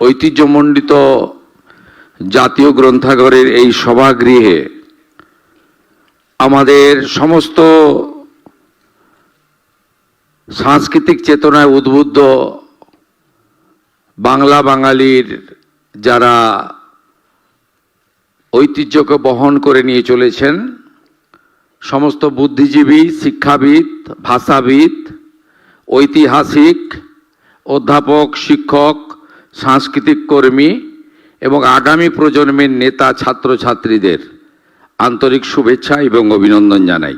ঐতিহ্যমণ্ডিত জাতীয় গ্রন্থাগারের এই সভাগৃহে আমাদের সমস্ত সাংস্কৃতিক চেতনায় উদ্বুদ্ধ বাংলা বাঙালির যারা ঐতিহ্যকে বহন করে নিয়ে চলেছেন, সমস্ত বুদ্ধিজীবী, শিক্ষাবিদ, ভাষাবিদ, ঐতিহাসিক, অধ্যাপক, শিক্ষক, সাংস্কৃতিক কর্মী এবং আগামী প্রজন্মের নেতা ছাত্রছাত্রীদের आंतरिक शुभेच्छा एवं अभिनंदन जानाई।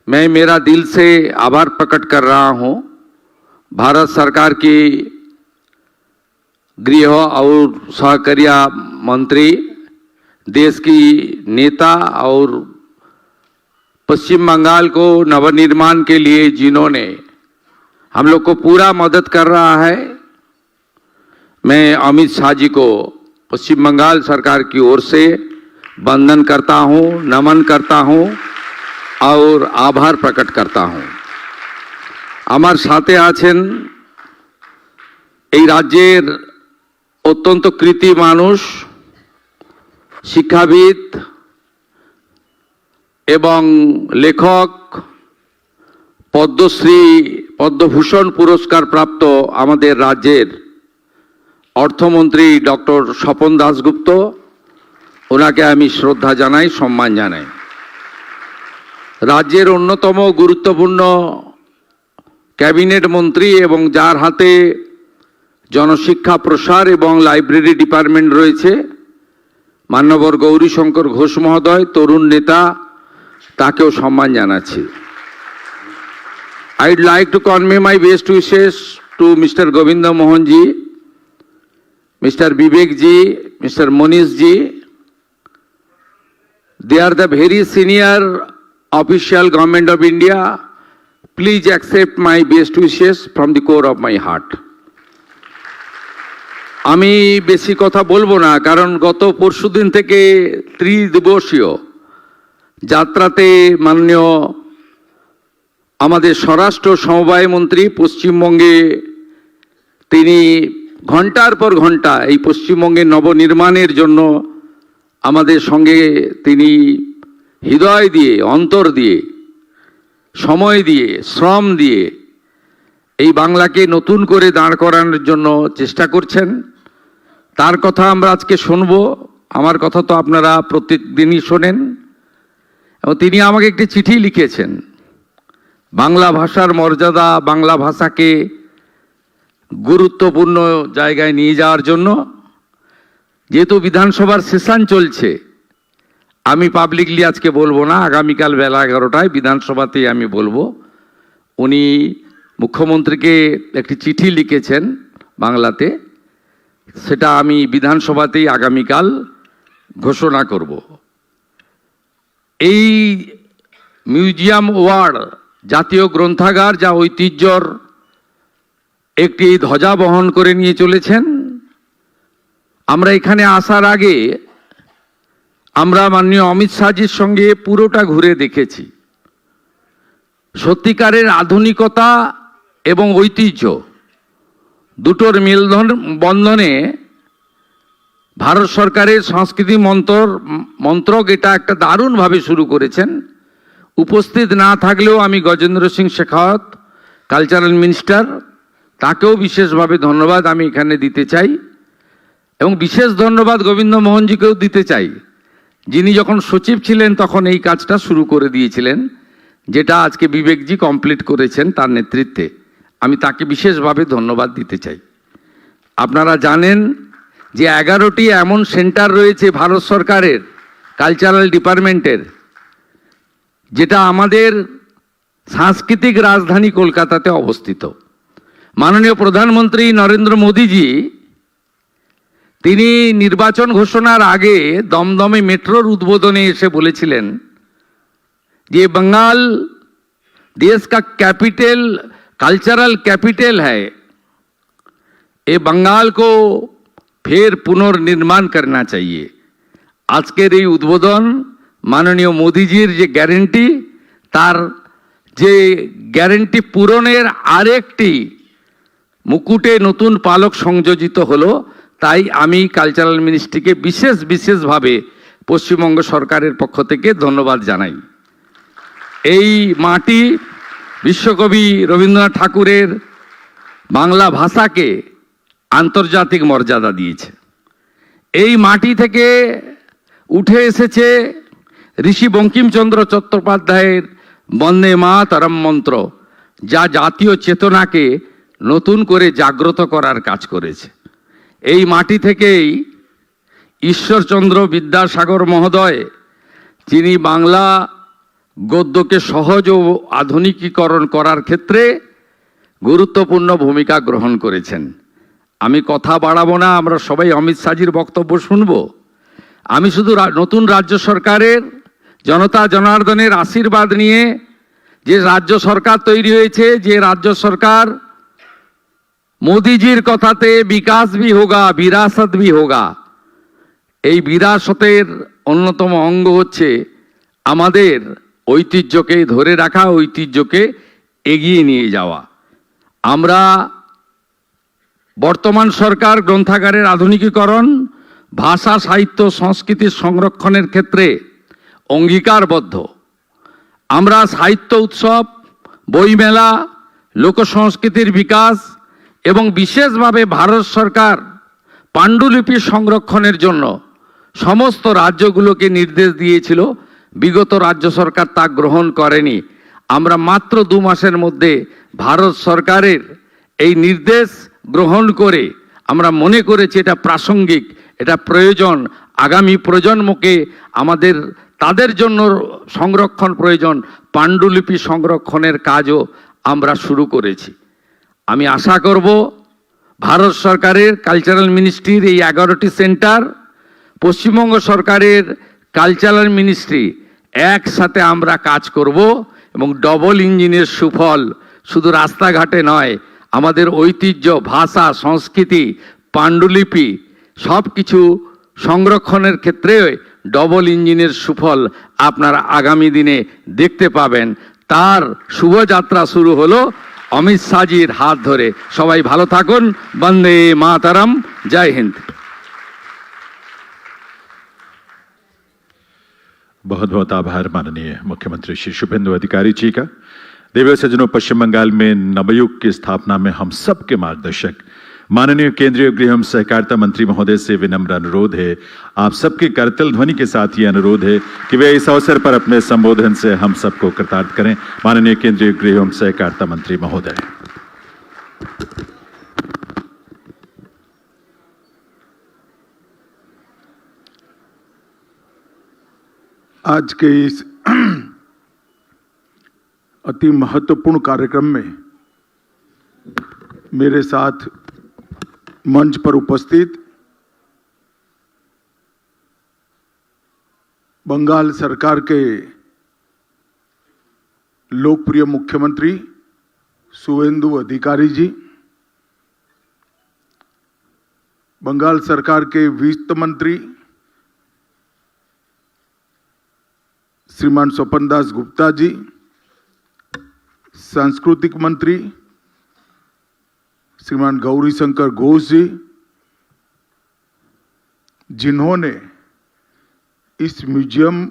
मैं मेरा दिल से आभार प्रकट कर रहा हूं भारत सरकार की गृह और सहकारिता मंत्री, देश की नेता और पश्चिम बंगाल को नवनिर्माण के लिए जिन्होंने हम लोग को पूरा मदद कर रहा है, मैं अमित शाह जी को पश्चिम बंगाल सरकार की ओर से वंदन करता हूं, नमन करता हूं और आभार प्रकट करता हूं। আমার সাথে আছেন এই রাজ্যের অত্যন্ত কৃতি মানুষ, শিক্ষাবিদ এবং লেখক, পদ্মশ্রী, পদ্মভূষণ পুরস্কার প্রাপ্ত আমাদের রাজ্যের অর্থমন্ত্রী ডক্টর স্বপন দাশগুপ্ত, ওনাকে আমি শ্রদ্ধা জানাই, সম্মান জানাই। রাজ্যের অন্যতম গুরুত্বপূর্ণ ক্যাবিনেট মন্ত্রী এবং যার হাতে জনশিক্ষা প্রসার এবং লাইব্রেরি ডিপার্টমেন্ট রয়েছে, মান্যবর গৌরীশঙ্কর ঘোষ মহোদয়, তরুণ নেতা, তাকেও সম্মান জানাচ্ছি। I'd like to convey my best wishes to Mr. Govinda Mohan ji, Mr. Vivek ji, Mr. Monish ji. They are the very senior official government of India. Please accept my best wishes from the core of my heart. আমি বেশি কথা বলবো না, কারণ গত পরশুদিন থেকে ত্রিদিবসীয় যাত্রাতে মাননীয় আমাদের স্বরাষ্ট্র সমবায় মন্ত্রী পশ্চিমবঙ্গে তিনি ঘন্টার পর ঘন্টা এই পশ্চিমবঙ্গের নবনির্মাণের জন্য আমাদের সঙ্গে তিনি হৃদয় দিয়ে, অন্তর দিয়ে, সময় দিয়ে, শ্রম দিয়ে এই বাংলাকে নতুন করে দাঁড় করানোর জন্য চেষ্টা করছেন। তার কথা আমরা আজকে শুনব। আমার কথা তো আপনারা প্রত্যেক দিনই শোনেন। এবং তিনি আমাকে একটি চিঠি লিখেছেন বাংলা ভাষার মর্যাদা, বাংলা ভাষাকে গুরুত্বপূর্ণ জায়গায় নিয়ে যাওয়ার জন্য। যেহেতু বিধানসভার সেশন চলছে, আমি পাবলিকলি আজকে বলবো না, আগামীকাল বেলা 11টায় বিধানসভাতেই আমি বলবো। উনি মুখ্যমন্ত্রীকে একটি চিঠি লিখেছেন বাংলাতে, সেটা আমি বিধানসভাতেই আগামীকাল ঘোষণা করব। এই মিউজিয়াম ওয়ার্ড, জাতীয় গ্রন্থাগার, যা ঐতিহ্যর একটি ধ্বজা বহন করে নিয়ে চলেছেন, আমরা এখানে আসার আগে আমরা মাননীয় অমিত শাহজির সঙ্গে পুরোটা ঘুরে দেখেছি। সত্যিকারের আধুনিকতা এবং ঐতিহ্য দুটোর বন্ধনে ভারত সরকারের সংস্কৃতি মন্ত্রক এটা একটা দারুণভাবে শুরু করেছেন। উপস্থিত না থাকলেও আমি গজেন্দ্র সিং শেখাওয়াত, কালচারাল মিনিস্টার, তাকেও বিশেষভাবে ধন্যবাদ আমি এখানে দিতে চাই। এবং বিশেষ ধন্যবাদ গোবিন্দ মোহনজিকেও দিতে চাই, যিনি যখন সচিব ছিলেন তখন এই কাজটা শুরু করে দিয়েছিলেন, যেটা আজকে বিবেকজি কমপ্লিট করেছেন তার নেতৃত্বে। আমি তাকে বিশেষভাবে ধন্যবাদ দিতে চাই। আপনারা জানেন যে 11টি এমন সেন্টার রয়েছে ভারত সরকারের কালচারাল ডিপার্টমেন্টের, যেটা আমাদের সাংস্কৃতিক রাজধানী কলকাতাতে অবস্থিত। মাননীয় প্রধানমন্ত্রী নরেন্দ্র মোদীজি তিনি নির্বাচন ঘোষণার আগে দমদমে মেট্রোর উদ্বোধনে এসে বলেছিলেন যে बंगाल देश का कैपिटल, कल्चरल कैपिटल है, ये बंगाल को फिर पुनर्निर्माण करना चाहिए। আজকের এই উদ্বোধন মাননীয় মোদীজির যে গ্যারেন্টি, তার যে গ্যারেন্টি পূরণের আরেকটি মুকুটে নতুন পালক সংযোজিত হলো। তাই আমি কালচারাল মিনিস্ট্রিকে বিশেষভাবে পশ্চিমবঙ্গ সরকারের পক্ষ থেকে ধন্যবাদ জানাই। এই মাটি বিশ্বকবি রবীন্দ্রনাথ ঠাকুরের বাংলা ভাষাকে আন্তর্জাতিক মর্যাদা দিয়েছে। এই মাটি থেকে উঠে এসেছে ঋষি বঙ্কিমচন্দ্র চট্টোপাধ্যায়ের বন্দে মাতরম মন্ত্র, যা জাতীয় চেতনাকে নতুন করে জাগ্রত করার কাজ করেছে। এই মাটি থেকেই ঈশ্বরচন্দ্র বিদ্যাসাগর মহোদয়, যিনি বাংলা গদ্যকে সহজ ও আধুনিকীকরণ করার ক্ষেত্রে গুরুত্বপূর্ণ ভূমিকা গ্রহণ করেছেন। আমি কথা বাড়াবো না, আমরা সবাই অমিত শাহজির বক্তব্য শুনব। আমি শুধু নতুন রাজ্য সরকারের জনতা জনার্দনের আশীর্বাদ নিয়ে যে রাজ্য সরকার তৈরি হয়েছে, যে রাজ্য সরকার মোদিজির কথাতে বিকাশ ভি হোগা বিরাসত ভি হোগা, এই বিরাসতের অন্যতম অঙ্গ হচ্ছে আমাদের ঐতিহ্যকে ধরে রাখা, ঐতিহ্যকে এগিয়ে নিয়ে যাওয়া। আমরা বর্তমান সরকার গ্রন্থাগারের আধুনিকীকরণ, ভাষা সাহিত্য সংস্কৃতির সংরক্ষণের ক্ষেত্রে অঙ্গীকারবদ্ধ। আমরা সাহিত্য উৎসব, বইমেলা, লোকসংস্কৃতির বিকাশ এবং বিশেষভাবে ভারত সরকার পাণ্ডুলিপি সংরক্ষণের জন্য সমস্ত রাজ্যগুলোকে নির্দেশ দিয়েছিল। বিগত রাজ্য সরকার তা গ্রহণ করেনি। আমরা মাত্র 2 মাসের মধ্যে ভারত সরকারের এই নির্দেশ গ্রহণ করে আমরা মনে করেছি এটা প্রাসঙ্গিক, এটা প্রয়োজন, আগামী প্রজন্মকে আমাদের তাদের জন্য সংরক্ষণ প্রয়োজন। পাণ্ডুলিপি সংরক্ষণের কাজও আমরা শুরু করেছি। আমি আশা করব ভারত সরকারের কালচারাল মিনিস্ট্রির এই 11টি সেন্টার, পশ্চিমবঙ্গ সরকারের কালচারাল মিনিস্ট্রি একসাথে আমরা কাজ করব এবং ডবল ইঞ্জিনের সুফল শুধু রাস্তাঘাটে নয়, আমাদের ঐতিহ্য, ভাষা, সংস্কৃতি, পাণ্ডুলিপি সব কিছু সংরক্ষণের ক্ষেত্রে ডবল ইঞ্জিনের সুফল আপনারা আগামী দিনে দেখতে পাবেন। তার শুভযাত্রা শুরু হলো অমিত শাহজির হাত ধরে। সবাই ভালো থাকুন। বন্দে মাতরম। জয় হিন্দ। बहुत बहुत आभार माननीय मुख्यमंत्री श्री शुभेंदु अधिकारी जी का। देवी सज्जनों, पश्चिम बंगाल में नवयुग की स्थापना में हम सब के मार्गदर्शक माननीय केंद्रीय गृह एवं सहकारिता मंत्री महोदय से विनम्र अनुरोध है, आप सबके करतल ध्वनि के साथ ये अनुरोध है कि वे इस अवसर पर अपने संबोधन से हम सबको कृतार्थ करें। माननीय केंद्रीय गृह एवं सहकारिता मंत्री महोदय। आज के इस अति महत्वपूर्ण कार्यक्रम में मेरे साथ मंच पर उपस्थित बंगाल सरकार के लोकप्रिय मुख्यमंत्री शुभेंदु अधिकारी जी, बंगाल सरकार के वित्त मंत्री श्रीमान स्वपन दास गुप्ता जी, सांस्कृतिक मंत्री श्रीमान गौरी शंकर घोष जी, जिन्होंने इस म्यूजियम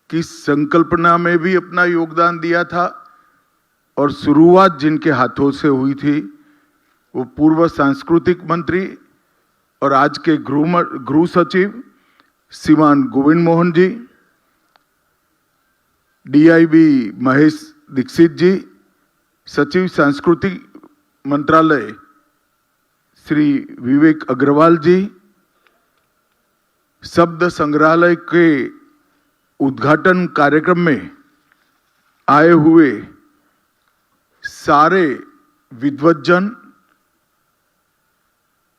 की संकल्पना में भी अपना योगदान दिया था और शुरुआत जिनके हाथों से हुई थी वो पूर्व सांस्कृतिक मंत्री और आज के गृह सचिव श्रीमान गोविंद मोहन जी, डीआईबी महेश दीक्षित जी, सचिव सांस्कृतिक मंत्रालय श्री विवेक अग्रवाल जी, शब्द संग्रहालय के उद्घाटन कार्यक्रम में आए हुए सारे विद्वज्जन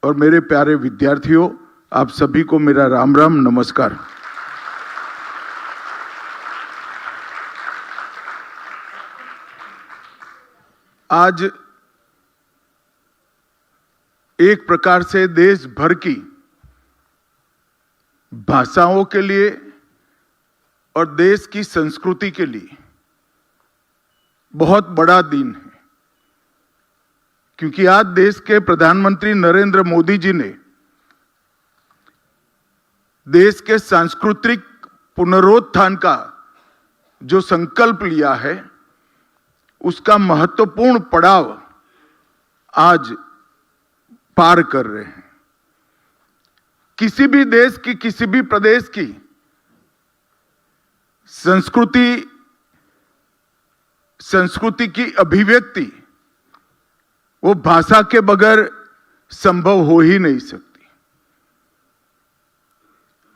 और मेरे प्यारे विद्यार्थियों, आप सभी को मेरा राम राम नमस्कार। आज एक प्रकार से देश भर की भाषाओं के लिए और देश की संस्कृति के लिए बहुत बड़ा दिन है क्योंकि आज देश के प्रधानमंत्री नरेंद्र मोदी जी ने देश के सांस्कृतिक पुनरुत्थान का जो संकल्प लिया है, उसका महत्वपूर्ण पड़ाव आज पार कर रहे हैं। किसी भी देश की, किसी भी प्रदेश की संस्कृति की अभिव्यक्ति वो भाषा के बगैर संभव हो ही नहीं सकती,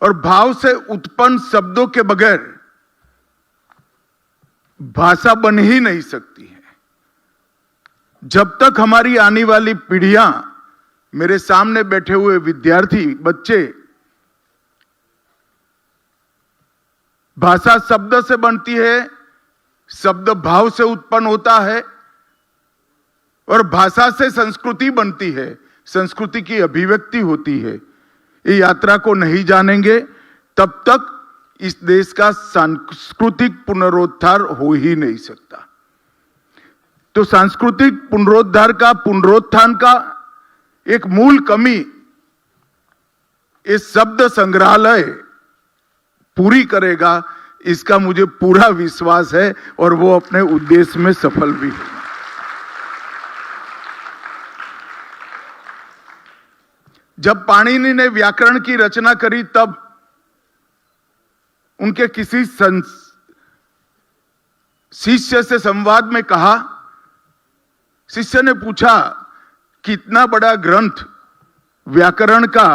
और भाव से उत्पन्न शब्दों के बगैर भाषा बन ही नहीं सकती है। जब तक हमारी आने वाली पीढ़ियां, मेरे सामने बैठे हुए विद्यार्थी बच्चे, भाषा शब्द से बनती है, शब्द भाव से उत्पन्न होता है, और भाषा से संस्कृति बनती है, संस्कृति की अभिव्यक्ति होती है। ये यात्रा को नहीं जानेंगे तब तक इस देश का सांस्कृतिक पुनरुद्धार हो ही नहीं सकता। तो सांस्कृतिक पुनरुत्थान का एक मूल कमी इस शब्द संग्रहालय पूरी करेगा, इसका मुझे पूरा विश्वास है, और वो अपने उद्देश्य में सफल भी होगा। जब पाणिनि ने व्याकरण की रचना करी, तब उनके किसी शिष्य से संवाद में कहा, शिष्य ने पूछा कि इतना बड़ा ग्रंथ व्याकरण का,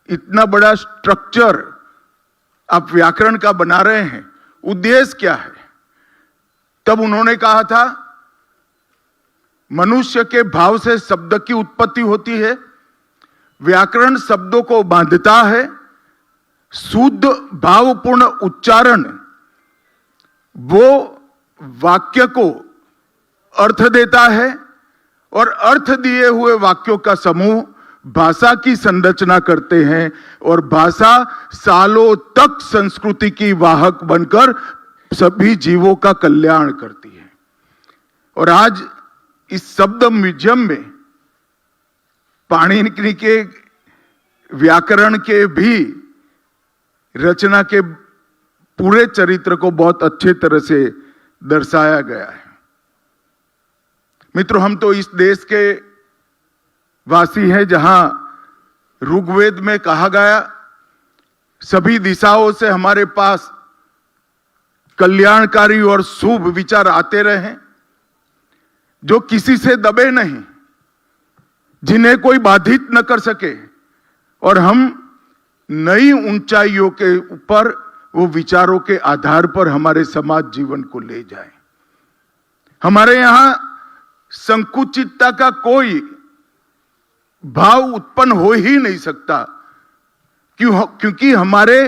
इतना बड़ा स्ट्रक्चर आप व्याकरण का बना रहे हैं, उद्देश्य क्या है? तब उन्होंने कहा था, मनुष्य के भाव से शब्द की उत्पत्ति होती है, व्याकरण शब्दों को बांधता है, शुद्ध भावपूर्ण उच्चारण वो वाक्य को अर्थ देता है, और अर्थ दिए हुए वाक्यों का समूह भाषा की संरचना करते हैं, और भाषा सालों तक संस्कृति की वाहक बनकर सभी जीवों का कल्याण करती है। और आज इस शब्द म्यूजियम में पाणिनि के व्याकरण के भी रचना के पूरे चरित्र को बहुत अच्छे तरह से दर्शाया गया है। मित्रों, हम तो इस देश के वासी हैं जहां ऋग्वेद में कहा गया, सभी दिशाओं से हमारे पास कल्याणकारी और शुभ विचार आते रहे, जो किसी से दबे नहीं, जिन्हें कोई बाधित न कर सके, और हम नई ऊंचाइयों के ऊपर वो विचारों के आधार पर हमारे समाज जीवन को ले जाएं। हमारे यहां संकुचितता का कोई भाव उत्पन्न हो ही नहीं सकता, क्योंकि हमारे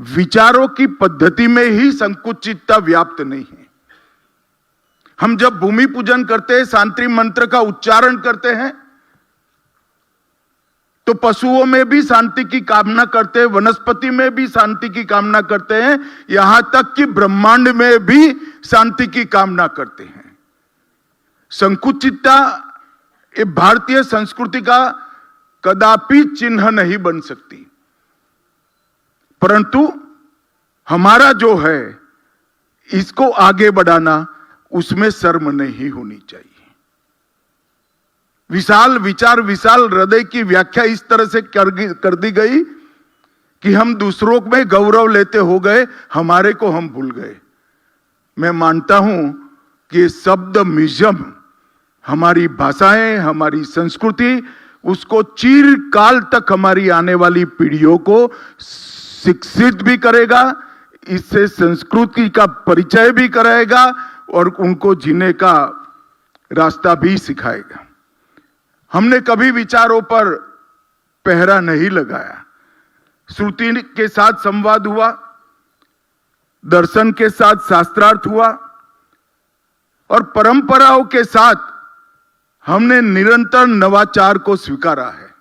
विचारों की पद्धति में ही संकुचितता व्याप्त नहीं है। हम जब भूमि पूजन करते हैं, शांति मंत्र का उच्चारण करते हैं, तो पशुओं में भी शांति की कामना करते हैं, वनस्पति में भी शांति की कामना करते हैं, यहां तक कि ब्रह्मांड में भी शांति की कामना करते हैं। संकुचितता ये भारतीय संस्कृति का कदापि चिन्ह नहीं बन सकती, परंतु हमारा जो है इसको आगे बढ़ाना, उसमें शर्म नहीं होनी चाहिए। विशाल विचार, विशाल हृदय की व्याख्या इस तरह से कर दी गई कि हम दूसरों में गौरव लेते हो गए, हमारे को हम भूल गए। मैं मानता हूं कि शब्द म्यूजियम हमारी भाषाएं, हमारी संस्कृति, उसको चिरकाल तक हमारी आने वाली पीढ़ियों को शिक्षित भी करेगा, इससे संस्कृति का परिचय भी कराएगा, और उनको जीने का रास्ता भी सिखाएगा। हमने कभी विचारों पर पहरा नहीं लगाया। श्रुति के साथ संवाद हुआ, दर्शन के साथ शास्त्रार्थ हुआ, और परंपराओं के साथ हमने निरंतर नवाचार को स्वीकारा है।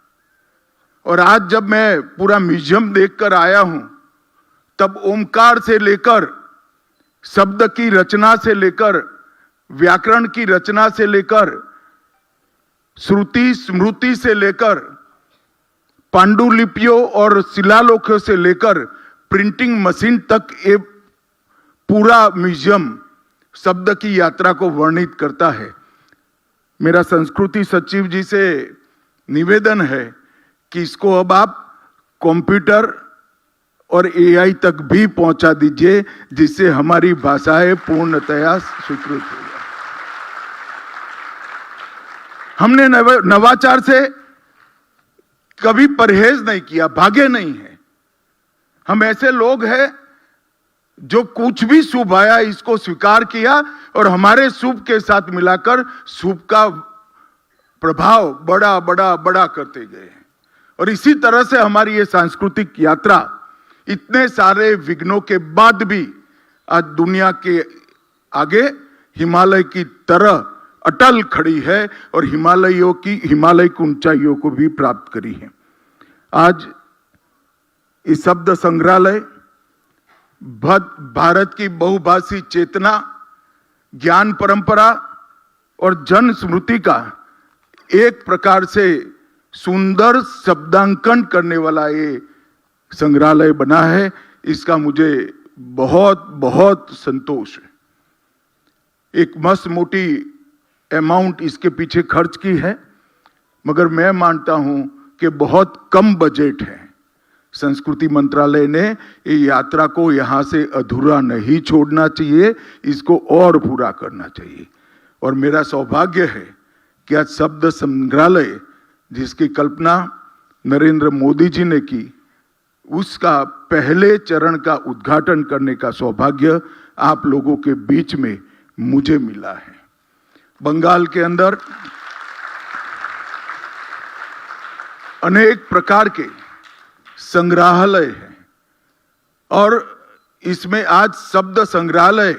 और आज जब मैं पूरा म्यूजियम देखकर आया हूं, तब ओमकार से लेकर, शब्द की रचना से लेकर, व्याकरण की रचना से लेकर, श्रुति स्मृति से लेकर पांडुलिपियों और शिलालेखों से लेकर प्रिंटिंग मशीन तक ये पूरा म्यूजियम शब्द की यात्रा को वर्णित करता है। मेरा संस्कृति सचिव जी से निवेदन है कि इसको अब आप कंप्यूटर और एआई तक भी पहुंचा दीजिए, जिससे हमारी भाषाएं पूर्णतया स्वीकृत हो जाए। हमने नवाचार से कभी परहेज नहीं किया, भागे नहीं है। हम ऐसे लोग हैं जो कुछ भी शुभ आया इसको स्वीकार किया और हमारे शुभ के साथ मिलाकर शुभ का प्रभाव बड़ा बड़ा बड़ा करते गए। और इसी तरह से हमारी ये सांस्कृतिक यात्रा इतने सारे विघ्नों के बाद भी आज दुनिया के आगे हिमालय की तरह अटल खड़ी है और हिमालय की ऊंचाइयों को भी प्राप्त करी है। आज इस शब्द संग्रहालय भारत की बहुभाषी चेतना, ज्ञान परंपरा और जन स्मृति का एक प्रकार से सुंदर शब्दांकन करने वाला ये संग्रहालय बना है। इसका मुझे बहुत बहुत संतोष है। एक मस्त मोटी अमाउंट इसके पीछे खर्च की है, मगर मैं मानता हूं कि बहुत कम बजट है। संस्कृति मंत्रालय ने ये यात्रा को यहां से अधूरा नहीं छोड़ना चाहिए, इसको और पूरा करना चाहिए। और मेरा सौभाग्य है कि आज शब्द संग्रहालय जिसकी कल्पना नरेंद्र मोदी जी ने की, उसका पहले चरण का उद्घाटन करने का सौभाग्य आप लोगों के बीच में मुझे मिला है। बंगाल के अंदर अनेक प्रकार के संग्रहालय हैं और इसमें आज शब्द संग्रहालय,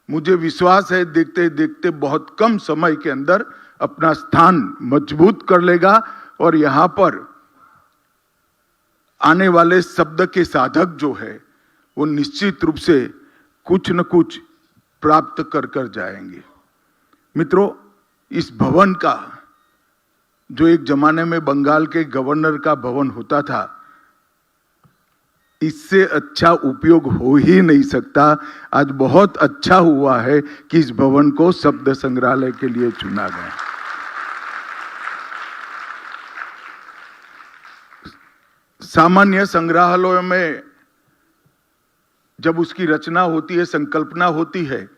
मुझे विश्वास है देखते देखते बहुत कम समय के अंदर अपना स्थान मजबूत कर लेगा और यहां पर आने वाले शब्द के साधक जो है वो निश्चित रूप से कुछ न कुछ प्राप्त कर कर जाएंगे। मित्रों, इस भवन का जो एक जमाने में बंगाल के गवर्नर का भवन होता था, इससे अच्छा उपयोग हो ही नहीं सकता। आज बहुत अच्छा हुआ है कि इस भवन को शब्द संग्रहालय के लिए चुना गया। सामान्य संग्रहालयों में जब उसकी रचना होती है, संकल्पना होती है,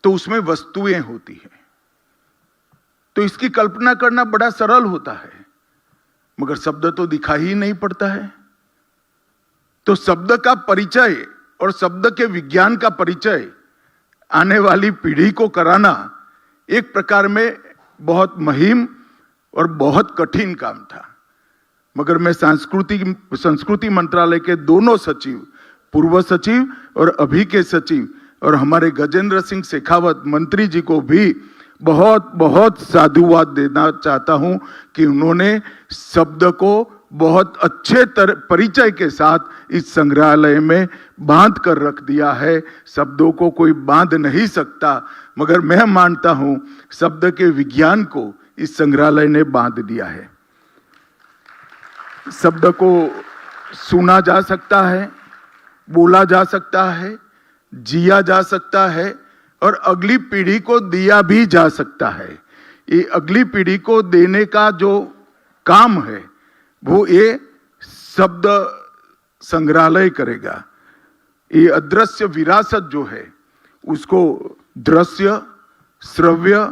तो उसमें वस्तुएं होती है, तो इसकी कल्पना करना बड़ा सरल होता है, मगर शब्द तो दिखाई ही नहीं पड़ता है। तो शब्द का परिचय और शब्द के विज्ञान का परिचय आने वाली पीढ़ी को कराना एक प्रकार में बहुत मुहिम और बहुत कठिन काम था। मगर मैं संस्कृति मंत्रालय के दोनों सचिव, पूर्व सचिव और अभी के सचिव, और हमारे गजेंद्र सिंह शेखावत मंत्री जी को भी बहुत बहुत साधुवाद देना चाहता हूं कि उन्होंने शब्द को बहुत अच्छे परिचय के साथ इस संग्रहालय में बांध कर रख दिया है। शब्दों को कोई बांध नहीं सकता, मगर मैं मानता हूं शब्द के विज्ञान को इस संग्रहालय ने बांध दिया है। शब्द को सुना जा सकता है, बोला जा सकता है, जिया जा सकता है और अगली पीढ़ी को दिया भी जा सकता है। ये अगली पीढ़ी को देने का जो काम है वो ये शब्द संग्रहालय करेगा। ये अदृश्य विरासत जो है उसको दृश्य, श्रव्य,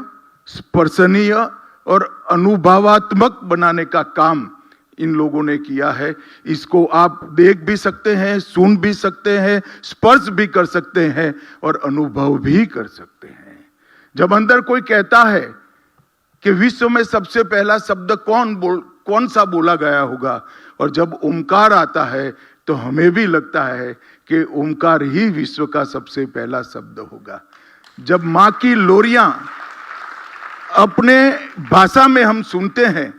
स्पर्शनीय और अनुभवात्मक बनाने का काम इन लोगों ने किया है। इसको आप देख भी सकते हैं, सुन भी सकते हैं, स्पर्श भी कर सकते हैं और अनुभव भी कर सकते हैं। जब अंदर कोई कहता है कि विश्व में सबसे पहला शब्द कौन सा बोला गया होगा, और जब ओमकार आता है तो हमें भी लगता है कि ओमकार ही विश्व का सबसे पहला शब्द होगा। जब माँ की लोरियां अपने भाषा में हम सुनते हैं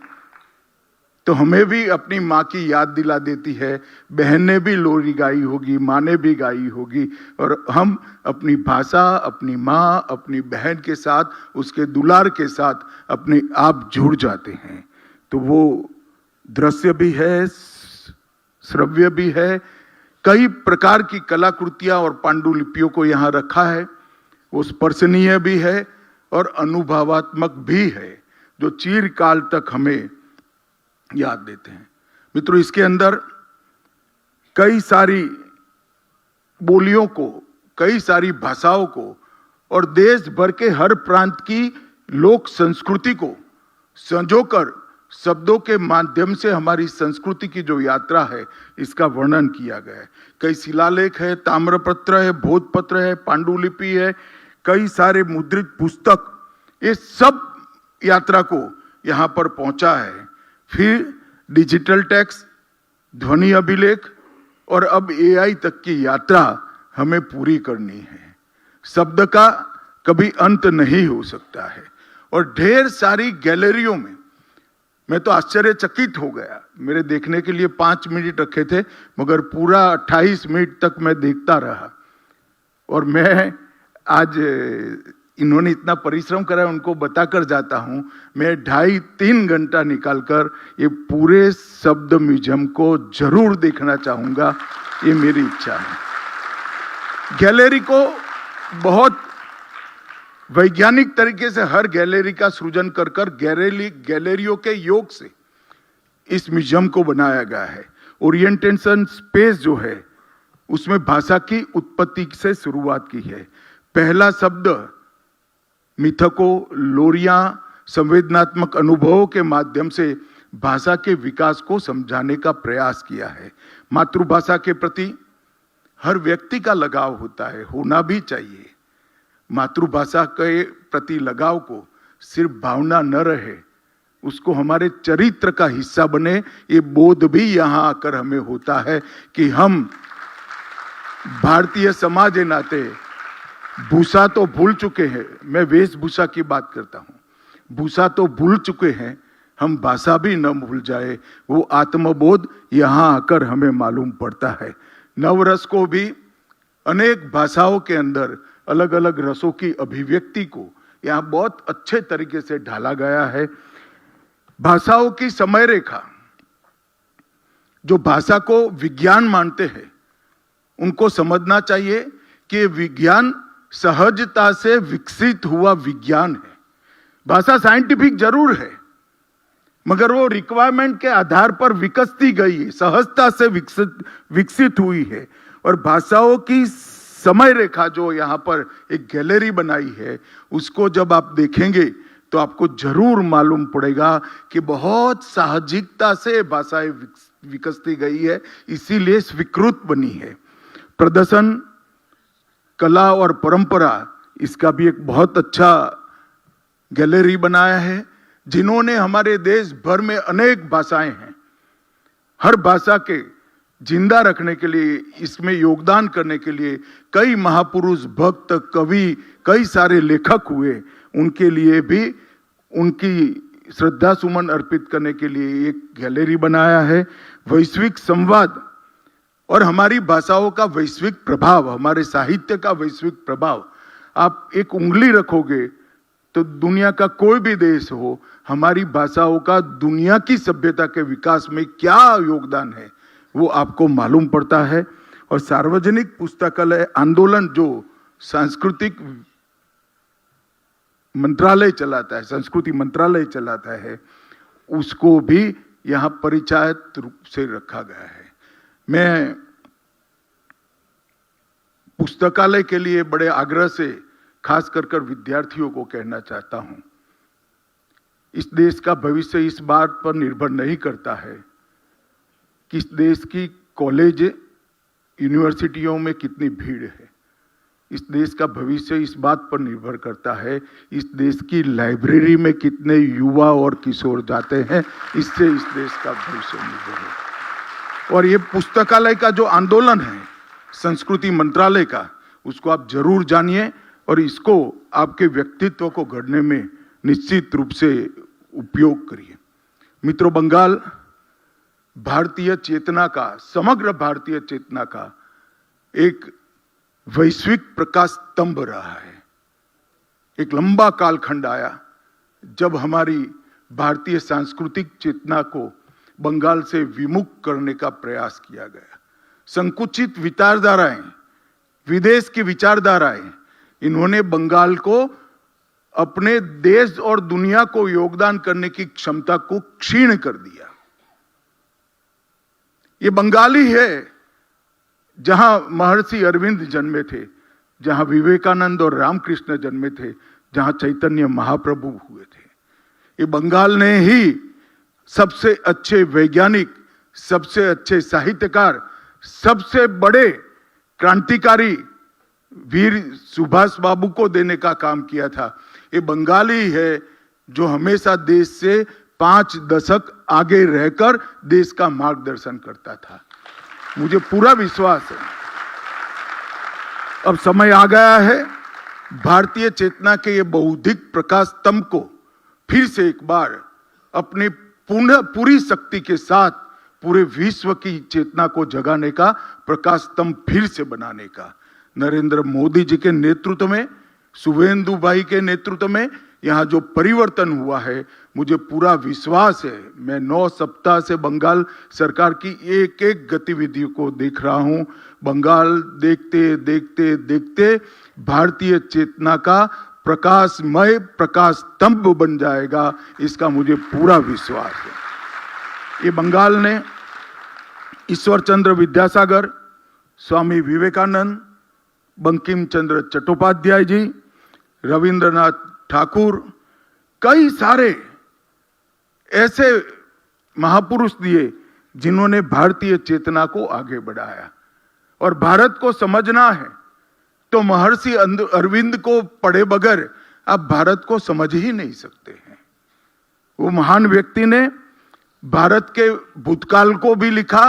तो हमें भी अपनी माँ की याद दिला देती है। बहन ने भी लोरी गाई होगी, माँ ने भी गाई होगी, और हम अपनी भाषा, अपनी माँ, अपनी बहन के साथ, उसके दुलार के साथ अपने आप जुड़ जाते हैं। तो वो दृश्य भी है, श्रव्य भी है, कई प्रकार की कलाकृतियां और पांडुलिपियों को यहाँ रखा है। वो स्पर्शनीय भी है और अनुभवात्मक भी है, जो चिरकाल तक हमें याद देते हैं। मित्रों, इसके अंदर कई सारी बोलियों को, कई सारी भाषाओं को और देश भर के हर प्रांत की लोक संस्कृति को संजोकर शब्दों के माध्यम से हमारी संस्कृति की जो यात्रा है, इसका वर्णन किया गया है। कई शिलालेख है, ताम्रपत्र है, भोजपत्र है, पांडुलिपि है, कई सारे मुद्रित पुस्तक, ये सब यात्रा को यहाँ पर पहुंचा है। फिर डिजिटल टेक्स्ट, ध्वनि अभिलेख और अब एआई तक की यात्रा हमें पूरी करनी है। शब्द का कभी अंत नहीं हो सकता है। और ढेर सारी गैलरियों में मैं तो आश्चर्यचकित हो गया। मेरे देखने के लिए 5 मिनट रखे थे, मगर पूरा 28 मिनट तक मैं देखता रहा। और मैं आज इन्होंने इतना परिश्रम करा, उनको बताकर जाता हूं। मैं 2.5-3 घंटा निकालकर ये पूरे शब्द म्यूजियम को जरूर देखना चाहूंगा, ये मेरी इच्छा है। गैलरी को बहुत वैज्ञानिक तरीके से हर गैलरी का सृजन कर गैलरियों के योग से इस म्यूजियम को बनाया गया है। ओरिएंटेशन स्पेस जो है, उसमें भाषा की उत्पत्ति से शुरुआत की है। पहला शब्द मिथकों, लोरियां, संवेदनात्मक अनुभवों के माध्यम से भाषा के विकास को समझाने का प्रयास किया है। मातृभाषा के प्रति हर व्यक्ति का लगाव होता है, होना भी चाहिए। मातृभाषा के प्रति लगाव को सिर्फ भावना न रहे, उसको हमारे चरित्र का हिस्सा बने, ये बोध भी यहां आकर हमें होता है कि हम भारतीय समाज के नाते भूषा तो भूल चुके हैं। मैं वेशभूषा की बात करता हूं। भूषा तो भूल चुके हैं, हम भाषा भी न भूल जाए, वो आत्मबोध यहां आकर हमें मालूम पड़ता है। नवरस को भी अनेक भाषाओं के अंदर अलग अलग रसों की अभिव्यक्ति को यहाँ बहुत अच्छे तरीके से ढाला गया है। भाषाओं की समय रेखा, जो भाषा को विज्ञान मानते हैं, उनको समझना चाहिए कि विज्ञान सहजता से विकसित हुआ विज्ञान है। भाषा साइंटिफिक जरूर है, मगर वो रिक्वायरमेंट के आधार पर विकसती गई है, सहजता से विकसित हुई है। और भाषाओं की समय रेखा जो यहाँ पर एक गैलरी बनाई है, उसको जब आप देखेंगे तो आपको जरूर मालूम पड़ेगा कि बहुत साहजिकता से भाषाएं विकसती गई है, इसीलिए स्वीकृत बनी है। प्रदर्शन, कला और परंपरा, इसका भी एक बहुत अच्छा गैलरी बनाया है। जिन्होंने हमारे देश भर में अनेक भाषाएं हैं, हर भाषा के जिंदा रखने के लिए, इसमें योगदान करने के लिए कई महापुरुष, भक्त, कवि, कई सारे लेखक हुए। उनके लिए भी उनकी श्रद्धा सुमन अर्पित करने के लिए एक गैलरी बनाया है। वैश्विक संवाद और हमारी भाषाओं का वैश्विक प्रभाव, हमारे साहित्य का वैश्विक प्रभाव, आप एक उंगली रखोगे तो दुनिया का कोई भी देश हो, हमारी भाषाओं का दुनिया की सभ्यता के विकास में क्या योगदान है, वो आपको मालूम पड़ता है। और सार्वजनिक पुस्तकालय आंदोलन जो सांस्कृतिक मंत्रालय चलाता है, संस्कृति मंत्रालय चलाता है, उसको भी यहाँ परिचायक रूप से रखा गया है। मैं पुस्तकालय के लिए बड़े आग्रह से खास कर विद्यार्थियों को कहना चाहता हूं, इस देश का भविष्य इस बात पर निर्भर नहीं करता है कि इस देश की कॉलेज, यूनिवर्सिटियों में कितनी भीड़ है। इस देश का भविष्य इस बात पर निर्भर करता है इस देश की लाइब्रेरी में कितने युवा और किशोर जाते हैं, इससे इस देश का भविष्य निर्भर है। और ये पुस्तकालय का जो आंदोलन है संस्कृति मंत्रालय का, उसको आप जरूर जानिए और इसको आपके व्यक्तित्व को गढ़ने में निश्चित रूप से उपयोग करिए। मित्रों, बंगाल भारतीय चेतना का, समग्र भारतीय चेतना का एक वैश्विक प्रकाश स्तंभ रहा है। एक लंबा कालखंड आया जब हमारी भारतीय सांस्कृतिक चेतना को बंगाल से विमुख करने का प्रयास किया गया। संकुचित विचारधाराएं, विदेश की विचारधाराएं, इन्होंने बंगाल को अपने देश और दुनिया को योगदान करने की क्षमता को क्षीण कर दिया। ये बंगाली है जहां महर्षि अरविंद जन्मे थे, जहां विवेकानंद और रामकृष्ण जन्मे थे, जहां चैतन्य महाप्रभु हुए थे। ये बंगाल ने ही सबसे अच्छे वैज्ञानिक, सबसे अच्छे साहित्यकार, सबसे बड़े क्रांतिकारी वीर सुभाष बाबू को देने का काम किया था। ये बंगाली है जो हमेशा देश से 5 दशक आगे रहकर देश का मार्गदर्शन करता था। मुझे पूरा विश्वास है अब समय आ गया है भारतीय चेतना के ये बौद्धिक प्रकाश स्तंभ को फिर से एक बार अपने पूरी शक्ति के साथ पूरे विश्व की चेतना को जगाने का, प्रकाश स्तंभ फिर से बनाने का। नरेंद्र मोदी जी के नेतृत्व में, शुभेंदु भाई के नेतृत्व में यहाँ जो परिवर्तन हुआ है, मुझे पूरा विश्वास है। मैं 9 सप्ताह से बंगाल सरकार की एक एक गतिविधि को देख रहा हूं। बंगाल देखते देखते देखते भारतीय चेतना का प्रकाशमय प्रकाश स्तंभ बन जाएगा, इसका मुझे पूरा विश्वास है। ये बंगाल ने ईश्वर चंद्र विद्यासागर, स्वामी विवेकानंद, बंकिम चंद्र चट्टोपाध्याय जी, रविंद्रनाथ ठाकुर, कई सारे ऐसे महापुरुष दिए जिन्होंने भारतीय चेतना को आगे बढ़ाया। और भारत को समझना है तो महर्षि अरविंद को पढ़े बगैर आप भारत को समझ ही नहीं सकते हैं। वो महान व्यक्ति ने भारत के भूतकाल को भी लिखा,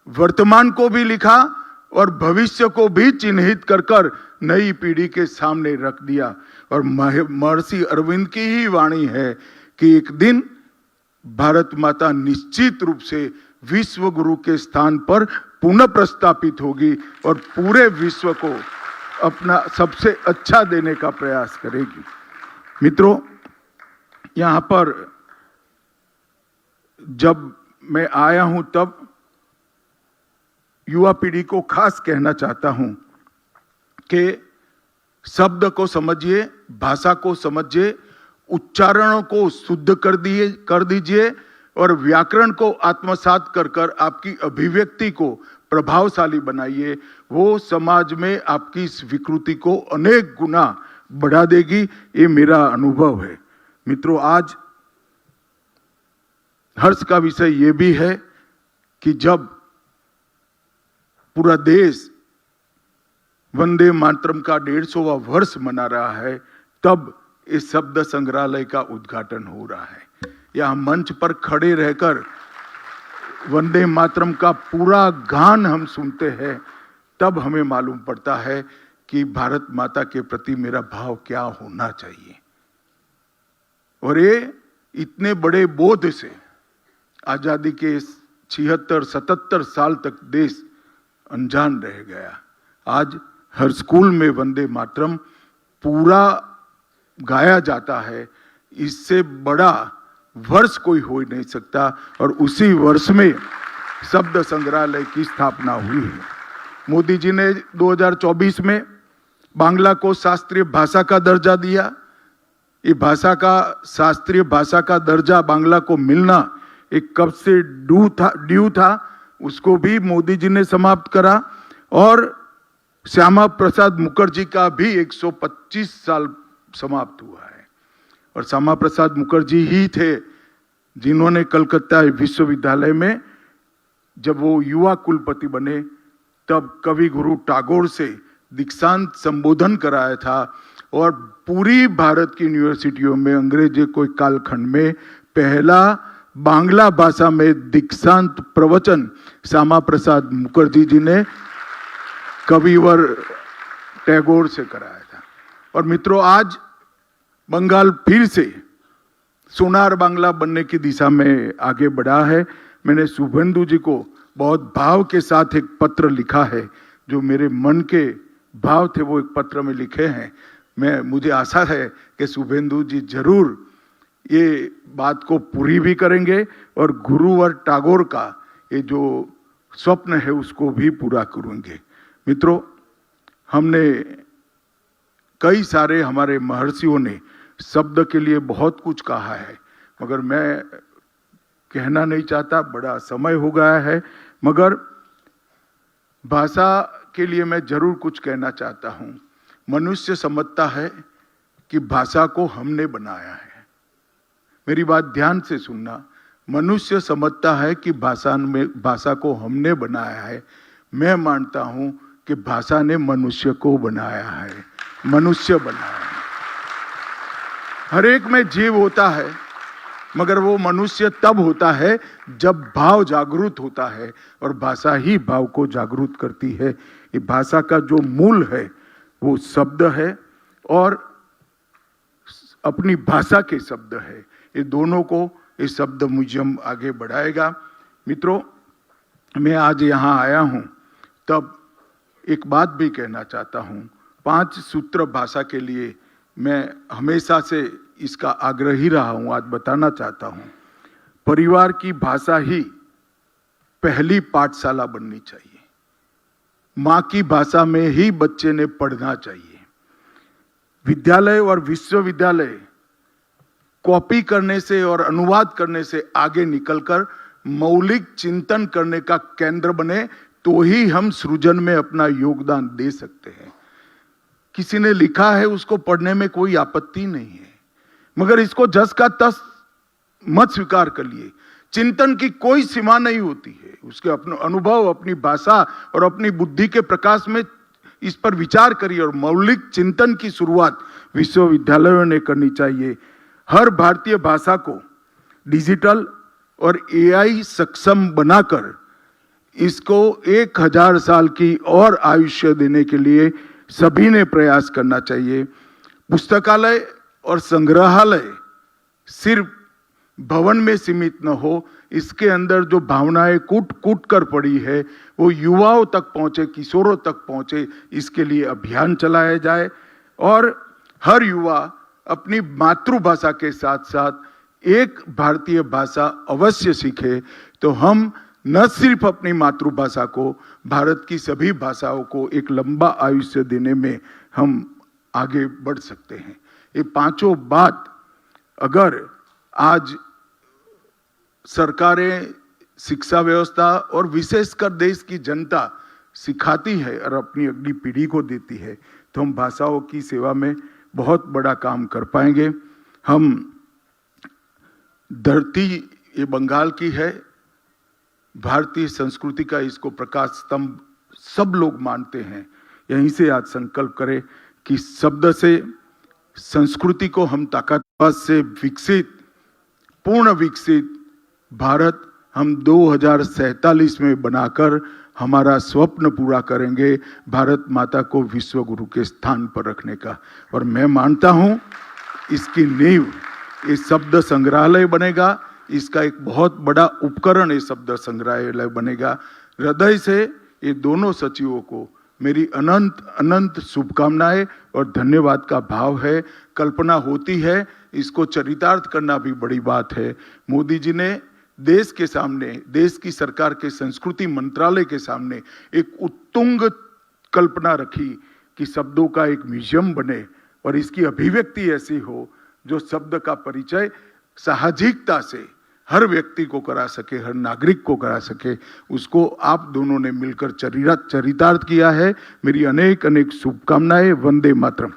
वर्तमान को भी लिखा और भविष्य को भी चिन्हित कर कर नई पीढ़ी के सामने रख दिया। और महर्षि अरविंद की ही वाणी है कि एक दिन भारत माता निश्चित रूप से विश्व गुरु के स्थान पर पुनः प्रस्थापित होगी और पूरे विश्व को अपना सबसे अच्छा देने का प्रयास करेगी। मित्रों, यहां पर जब मैं आया हूं तब युवा पीढ़ी को खास कहना चाहता हूं कि शब्द को समझिए, भाषा को समझिए, उच्चारणों को शुद्ध कर दीजिए और व्याकरण को आत्मसात कर कर आपकी अभिव्यक्ति को प्रभावशाली बनाइए। वो समाज में आपकी स्वीकृति को अनेक गुना बढ़ा देगी, ये मेरा अनुभव है। मित्रों, आज हर्ष का विषय ये भी है कि जब पूरा देश वंदे मातरम का 150वां वर्ष मना रहा है, तब इस शब्द संग्रहालय का उद्घाटन हो रहा है। यहां मंच पर खड़े रहकर वंदे मातरम का पूरा गान हम सुनते हैं, तब हमें मालूम पड़ता है कि भारत माता के प्रति मेरा भाव क्या होना चाहिए। और ये इतने बड़े बोध से आजादी के 76-77 साल तक देश अनजान रह गया। आज हर स्कूल में वंदे मातरम पूरा गाया जाता है। इससे बड़ा वर्ष कोई हो ही नहीं सकता। और उसी वर्ष में शब्द संग्रहालय की स्थापना हुई है। मोदी जी ने 2024 में बांग्ला को शास्त्रीय भाषा का दर्जा दिया। ये भाषा का शास्त्रीय भाषा का दर्जा बांग्ला को मिलना एक कब से ड्यू था, उसको भी मोदी जी ने समाप्त करा। और श्यामा प्रसाद मुखर्जी का भी 125 साल समाप्त हुआ है। और श्यामा प्रसाद मुखर्जी ही थे जिन्होंने कलकत्ता विश्वविद्यालय में जब वो युवा कुलपति बने तब कवि गुरु टैगोर से दीक्षांत संबोधन कराया था। और पूरी भारत की यूनिवर्सिटियों में अंग्रेजी के कालखंड में पहला बांग्ला भाषा में दीक्षांत प्रवचन श्यामा प्रसाद मुखर्जी जी ने कविवर टैगोर से कराया था। और मित्रों, आज बंगाल फिर से सोनार बांग्ला बनने की दिशा में आगे बढ़ा है। मैंने शुभेंदु जी को बहुत भाव के साथ एक पत्र लिखा है, जो मेरे मन के भाव थे वो एक पत्र में लिखे हैं। मुझे आशा है कि शुभेंदु जी जरूर ये बात को पूरी भी करेंगे और गुरुवर टैगोर का ये जो स्वप्न है उसको भी पूरा करेंगे। मित्रों, हमने कई सारे हमारे महर्षियों ने शब्द के लिए बहुत कुछ कहा है, मगर मैं कहना नहीं चाहता, बड़ा समय हो गया है, मगर भाषा के लिए मैं जरूर कुछ कहना चाहता हूं। मनुष्य समझता है कि भाषा को हमने बनाया है। मेरी बात ध्यान से सुनना। मनुष्य समझता है कि भाषा को हमने बनाया है। मैं मानता हूं कि भाषा ने मनुष्य को बनाया है, मनुष्य बनाया है। हर एक में जीव होता है, मगर वो मनुष्य तब होता है जब भाव जागरूक होता है, और भाषा ही भाव को जागरूक करती है। ये भाषा का जो मूल है वो शब्द है और अपनी भाषा के शब्द है। ये दोनों को ये शब्द म्यूजियम आगे बढ़ाएगा। मित्रों, मैं आज यहाँ आया हूँ तब एक बात भी कहना चाहता हूँ। 5 सूत्र भाषा के लिए मैं हमेशा से इसका आग्रही रहा हूँ, आज बताना चाहता हूँ। परिवार की भाषा ही पहली पाठशाला बननी चाहिए। माँ की भाषा में ही बच्चे ने पढ़ना चाहिए। विद्यालय और विश्वविद्यालय कॉपी करने से और अनुवाद करने से आगे निकलकर मौलिक चिंतन करने का केंद्र बने, तो ही हम सृजन में अपना योगदान दे सकते हैं। किसी ने लिखा है उसको पढ़ने में कोई आपत्ति नहीं है, मगर इसको जस का तस मत स्वीकार कर लिए। चिंतन की कोई सीमा नहीं होती है। उसके अपने अनुभव, अपनी भाषा और अपनी बुद्धि के प्रकाश में इस पर विचार करिए, और मौलिक चिंतन की शुरुआत विश्वविद्यालयों ने करनी चाहिए। हर भारतीय भाषा को डिजिटल और एआई सक्षम बनाकर इसको 1000 साल की और आयुष्य देने के लिए सभी ने प्रयास करना चाहिए। पुस्तकालय और संग्रहालय सिर्फ भवन में सीमित न हो, इसके अंदर जो भावनाएं कूट कूट कर पड़ी है वो युवाओं तक पहुंचे, किशोरों तक पहुंचे, इसके लिए अभियान चलाया जाए। और हर युवा अपनी मातृभाषा के साथ साथ एक भारतीय भाषा अवश्य सीखे, तो हम न सिर्फ अपनी मातृभाषा को, भारत की सभी भाषाओं को एक लंबा आयुष्य देने में हम आगे बढ़ सकते हैं। ये पांचों बात अगर आज सरकारें, शिक्षा व्यवस्था और विशेषकर देश की जनता सिखाती है और अपनी अगली पीढ़ी को देती है, तो हम भाषाओं की सेवा में बहुत बड़ा काम कर पाएंगे। हम धरती ये बंगाल की है, भारतीय संस्कृति का इसको प्रकाश स्तंभ सब लोग मानते हैं। यहीं से आज संकल्प करें कि शब्द से संस्कृति को हम ताकतवर से विकसित, पूर्ण विकसित भारत हम 2047 में बनाकर हमारा स्वप्न पूरा करेंगे, भारत माता को विश्व गुरु के स्थान पर रखने का। और मैं मानता हूं इसकी नींव ये शब्द संग्रहालय बनेगा। इसका एक बहुत बड़ा उपकरण ये शब्द संग्रहालय बनेगा। हृदय से ये दोनों सचिवों को मेरी अनंत अनंत शुभकामनाएं और धन्यवाद का भाव है। कल्पना होती है, इसको चरितार्थ करना भी बड़ी बात है। मोदी जी ने देश के सामने, देश की सरकार के संस्कृति मंत्रालय के सामने एक उत्तुंग कल्पना रखी कि शब्दों का एक म्यूजियम बने और इसकी अभिव्यक्ति ऐसी हो जो शब्द का परिचय साहजिकता से हर व्यक्ति को करा सके, हर नागरिक को करा सके। उसको आप दोनों ने मिलकर चरितार्थ किया है। मेरी अनेक अनेक शुभकामनाएं। वंदे मातरम।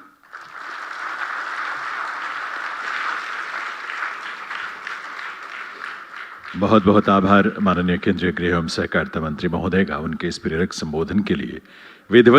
बहुत बहुत आभार माननीय केंद्रीय गृह एवं सहकारिता मंत्री महोदय का उनके इस प्रेरक संबोधन के लिए। विधिवत